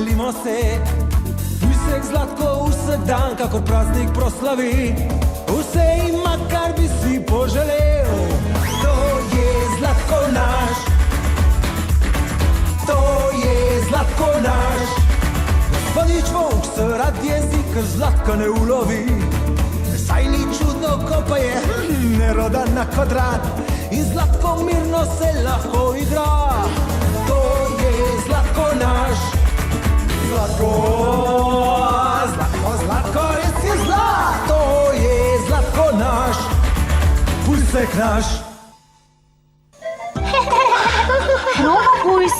veselimo se. Pujsek Zlatko vsak dan, kakor praznik proslavi. Vse ima, kar bi si poželel. To je Zlatko naš. To je Zlatko naš. Gospodič Volk se rad jezi, ker Zlatka ne ulovi. Saj ni čudno, ko pa je nerodan na kvadrat. In Zlatko mirno se lahko igra. To je Zlatko naš. Zlatko, Zlatko, Zlatko, res je zlat. To je Zlatko naš. Pujsek naš. Robopujs.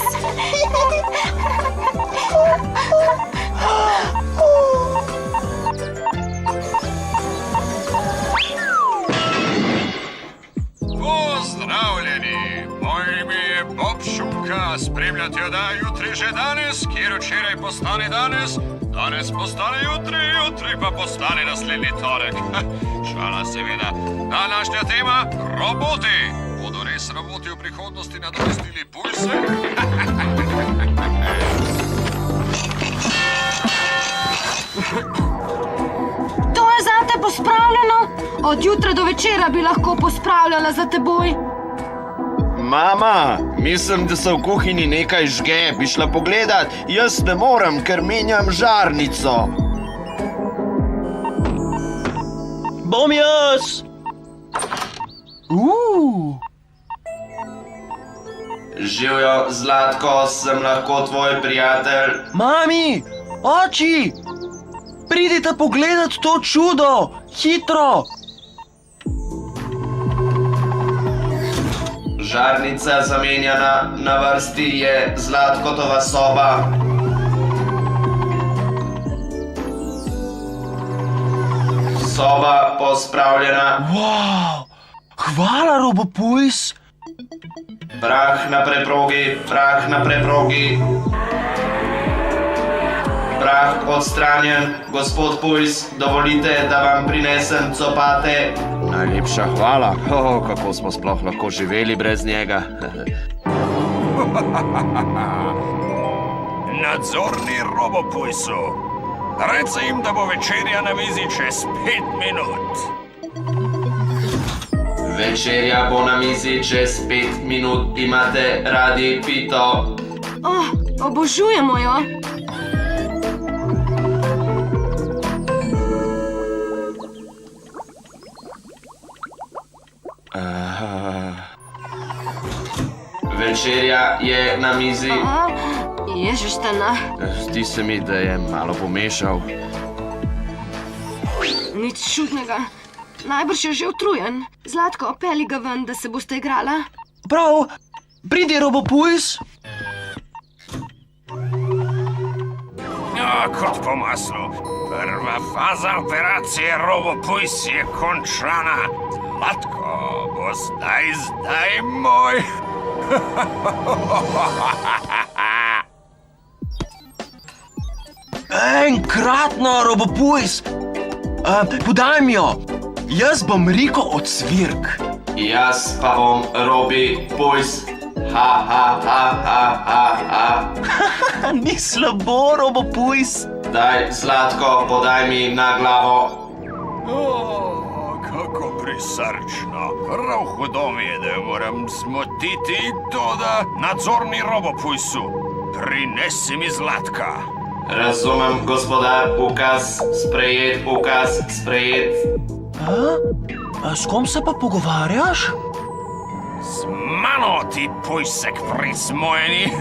Pozdravljeni, moje ime je Bob Šumka, spremljate oddajo Jutri že danes, kjer včeraj postane danes, danes postane jutri, jutri pa postane naslednji torek. Šala seveda. Današnja tema, roboti. Bodo res roboti v prihodnosti nadomestili pujse? To je zate pospravljeno. Od jutra do večera bi lahko pospravljala za teboj. Mama, mislim, da se v kuhinji nekaj žge. Bi šla pogledat? Jaz ne morem, ker menjam žarnico. Bom jaz! Živjo, Zlatko, sem lahko tvoj prijatelj. Mami, oči! Pridite pogledat to čudo! Hitro! Žarnica zamenjana, na vrsti je Zlatkotova soba. Soba pospravljena. Wow! Hvala, Robopujs! Prah na preprogi, prah na preprogi. Prah odstranjen. Gospod Pujs, dovolite, da vam prinesem copate. Najlepša hvala. Kako smo sploh lahko živeli brez njega. Nadzorni Robopujsu. Reci jim, da bo večerja na mizi čez 5 minut. Večerja bo na mizi čez 5 minut. Imate radi pito? Obožujemo jo. Večerja je na mizi. Ježištena. Zdi se mi, da je malo pomešal. Nič čudnega. Najbrž je že utrujen. Zlatko, peli ga ven, da se boste igrala. Prav, pridi, Robopujs. Kot po maslu. Prva faza operacije Robopujs je končana. Zlatko bo zdaj moj. Enkratno, Robopujs. Podaj mi jo. Jaz bom Riko od Svirk. Jaz pa bom Robi Pujs. Ni slabo, Robopujs. Daj, Zlatko, podaj mi na glavo. Kako prisrčno. Prav hudo mi je, da jo moram zmotiti, toda nadzorni Robopujsu. Prinesi mi Zlatka. Razumem, gospodar, ukaz sprejet, ukaz sprejet. S kom se pa pogovarjaš? Z mano, ti pujsek prismojeni.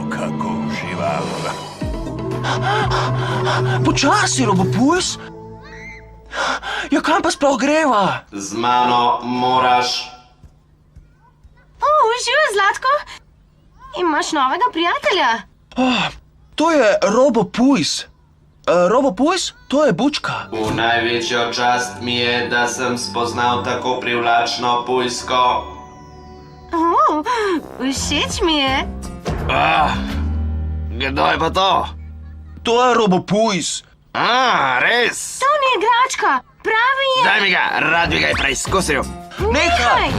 Kako uživam. Počasi, Robopujs. Ja, kam pa sploh greva? Z mano moraš. Živijo, Zlatko. Imaš novega prijatelja? To je Robopujs. Robopujs, to je bučka. V največjo čast mi je, da sem spoznal tako privlačno pujsko. Všeč mi je. Kdo je pa to? To je Robopujs. Res? To ni igračka, pravi je. Daj mi ga, rad bi ga je preizkusil. Nehaj!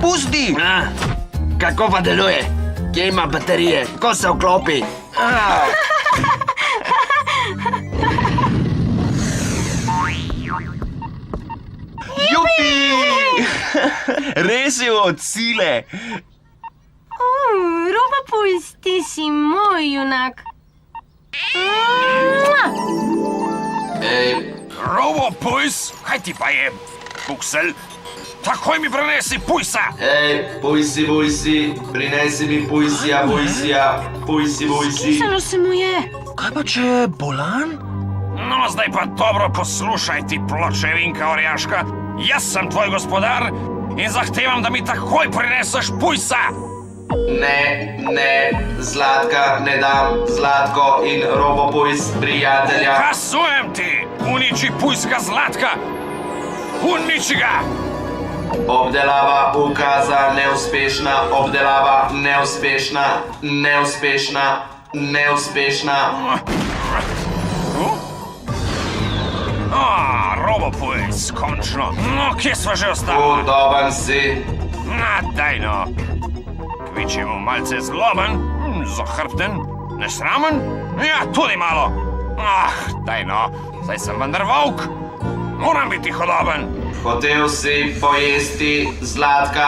Pusti! Kako pa deluje? Kje ima baterije? Ko se vklopi? Jupi! Res je od sile. Roba Pujs, ti si moj junak. Ej, Robo Pujs, kaj ti pa je, Buksel? Takoj mi prenesi Pujsa! Pujsi, prinesi mi Pujsija, Pujsi. Pisalo se mu je. Kaj pa če je bolan? No, zdaj pa dobro poslušaj ti, pločevinka orjaška. Jaz sem tvoj gospodar in zahtevam, da mi takoj prineseš Pujsa! Ne, Zlatka ne dam, Zlatko in Robo Pujs, prijatelja. Kasujem ti! Uniči Pujska Zlatka! Uniči ga! Obdelava ukaza neuspešna, obdelava neuspešna. Robo Pujs, končno. No, kje sva že ostala? Udoben si. Daj no. Kvičemo malce zloben, zahrbten, nesramen? Ja, tudi malo. Daj no, zdaj sem vendar volk. Moram biti hodoben. Hotel si pojesti Zlatka.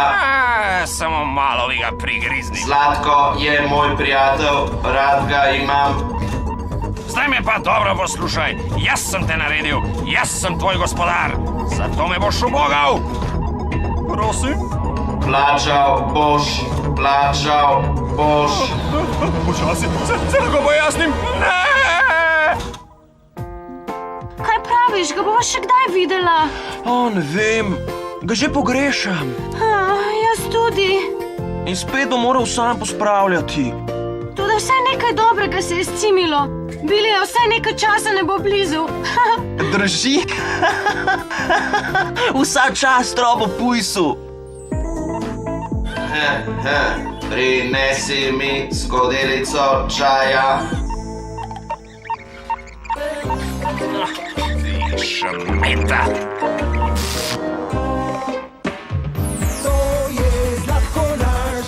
Samo malo vi ga prigrizni. Zlatko je moj prijatelj, rad ga imam. Zdaj me pa dobro poslušaj. Jaz sem te naredil, jaz sem tvoj gospodar. Zato me boš ubogal. Prosim? Plačal boš. Počasi, se lahko pojasnim. Ne! Kaj praviš, ga bova še kdaj videla? Ne vem, ga že pogrešam. Jaz tudi. In spet bo moral sam pospravljati. Toda vsaj nekaj dobrega se je scimilo. Bilija vsaj nekaj časa ne bo blizu. Drži. Vsa čast Robo Pujsu. Prinesi mi skodelico čaja. Šmeta. To je Zlatko naš.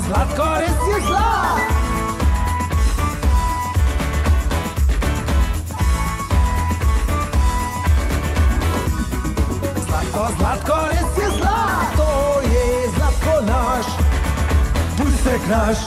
Zlatko, res je zlat. Zlatko, res je zlat. To je Zlatko naš. Pujsek naš.